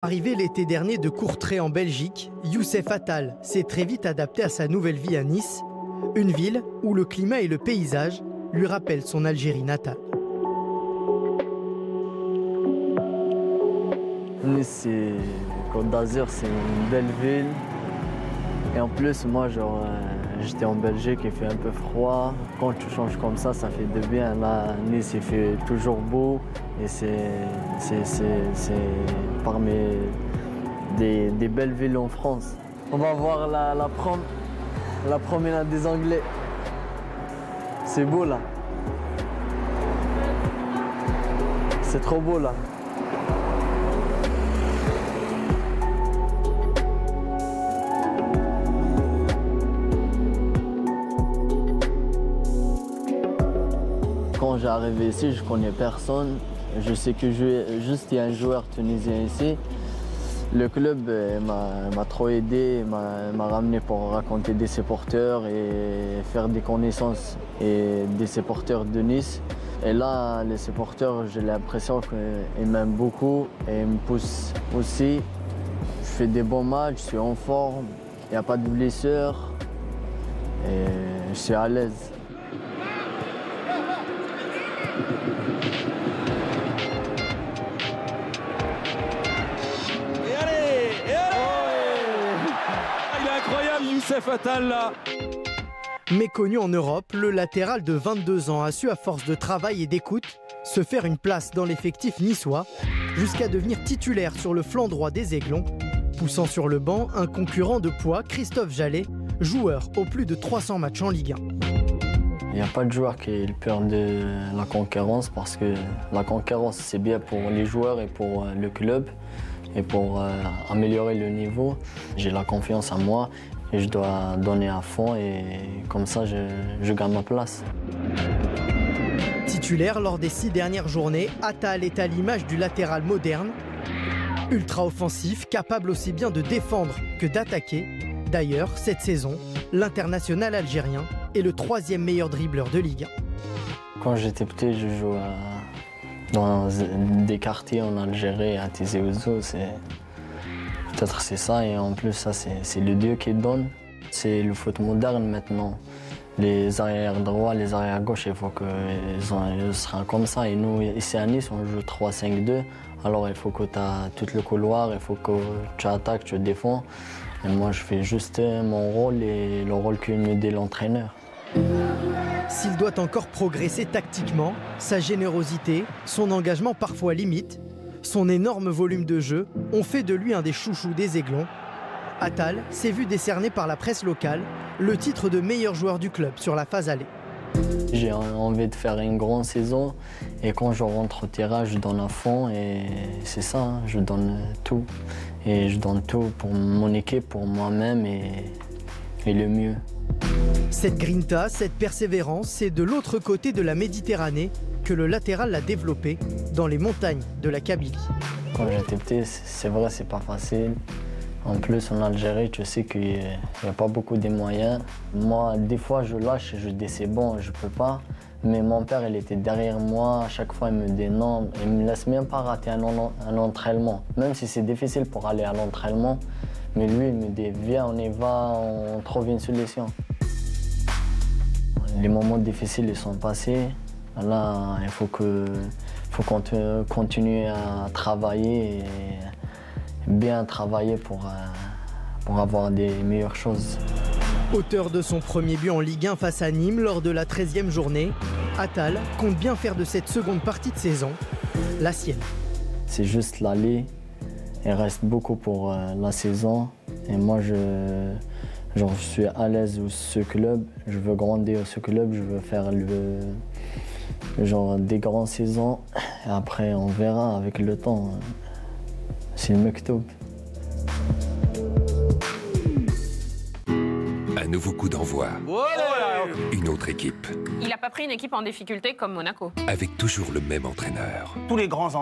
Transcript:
Arrivé l'été dernier de Courtrai en Belgique, Youssef Attal s'est très vite adapté à sa nouvelle vie à Nice, une ville où le climat et le paysage lui rappellent son Algérie natale. Nice, c'est Côte d'Azur, c'est une belle ville. Et en plus, moi, j'étais en Belgique, il fait un peu froid. Quand tu changes comme ça fait de bien. Là, Nice, il fait toujours beau. Et c'est parmi des belles villes en France. On va voir la promenade des Anglais. C'est beau, là. C'est trop beau, là. Quand j'arrive ici, je connais personne. Je sais que juste il y a un joueur tunisien ici. Le club m'a trop aidé, m'a ramené pour raconter des supporters et faire des connaissances et des supporters de Nice. Et là, les supporters, j'ai l'impression qu'ils m'aiment beaucoup et ils me poussent aussi. Je fais des bons matchs, je suis en forme, il n'y a pas de blessures et je suis à l'aise. Youssef Attal là. Méconnu en Europe, le latéral de 22 ans a su, à force de travail et d'écoute, se faire une place dans l'effectif niçois, jusqu'à devenir titulaire sur le flanc droit des Aiglons, poussant sur le banc un concurrent de poids, Christophe Jallet, joueur aux plus de 300 matchs en Ligue 1. Il n'y a pas de joueur qui ait peur de la concurrence parce que la concurrence, c'est bien pour les joueurs et pour le club et pour améliorer le niveau. J'ai la confiance en moi et je dois donner à fond et comme ça, je gagne ma place. Titulaire lors des 6 dernières journées, Attal est à l'image du latéral moderne, ultra offensif, capable aussi bien de défendre que d'attaquer. D'ailleurs, cette saison, l'international algérien est le 3e meilleur dribbleur de Ligue 1. Quand j'étais petit, je jouais dans des quartiers en Algérie, à Tizi Ouzou. Peut-être c'est ça, et en plus, ça, c'est le Dieu qui donne. C'est le foot moderne maintenant. Les arrières droits, les arrières gauche, il faut qu'ils soient comme ça. Et nous, ici à Nice, on joue 3-5-2. Alors il faut que tu aies tout le couloir, il faut que tu attaques, tu défends. Et moi, je fais juste mon rôle et le rôle que me dit l'entraîneur. S'il doit encore progresser tactiquement, sa générosité, son engagement parfois limite, son énorme volume de jeu ont fait de lui un des chouchous des Aiglons. Attal s'est vu décerner par la presse locale le titre de meilleur joueur du club sur la phase aller. J'ai envie de faire une grande saison et quand je rentre au terrain, je donne à fond et c'est ça, hein, je donne tout. Et je donne tout pour mon équipe, pour moi-même et le mieux. Cette grinta, cette persévérance, c'est de l'autre côté de la Méditerranée que le latéral l'a développé, dans les montagnes de la Kabylie. Quand j'étais petit, c'est vrai, c'est pas facile. En plus, en Algérie, tu sais qu'il n'y a pas beaucoup de moyens. Moi, des fois, je lâche, je dis c'est bon, je peux pas. Mais mon père, il était derrière moi. À chaque fois, il me dit non. Il me laisse même pas rater un entraînement. Même si c'est difficile pour aller à l'entraînement. Mais lui, il me dit viens, on y va, on trouve une solution. Les moments difficiles, ils sont passés. Là, il faut continuer à travailler et bien travailler pour avoir des meilleures choses. Auteur de son premier but en Ligue 1 face à Nîmes lors de la 13e journée, Attal compte bien faire de cette seconde partie de saison la sienne. C'est juste l'aller. Il reste beaucoup pour la saison. Et moi, je suis à l'aise dans ce club. Je veux grandir dans ce club. Je veux faire des grandes saisons. Et après, on verra avec le temps. C'est le mektoub. Un nouveau coup d'envoi. Voilà. Une autre équipe. Il n'a pas pris une équipe en difficulté comme Monaco. Avec toujours le même entraîneur. Tous les grands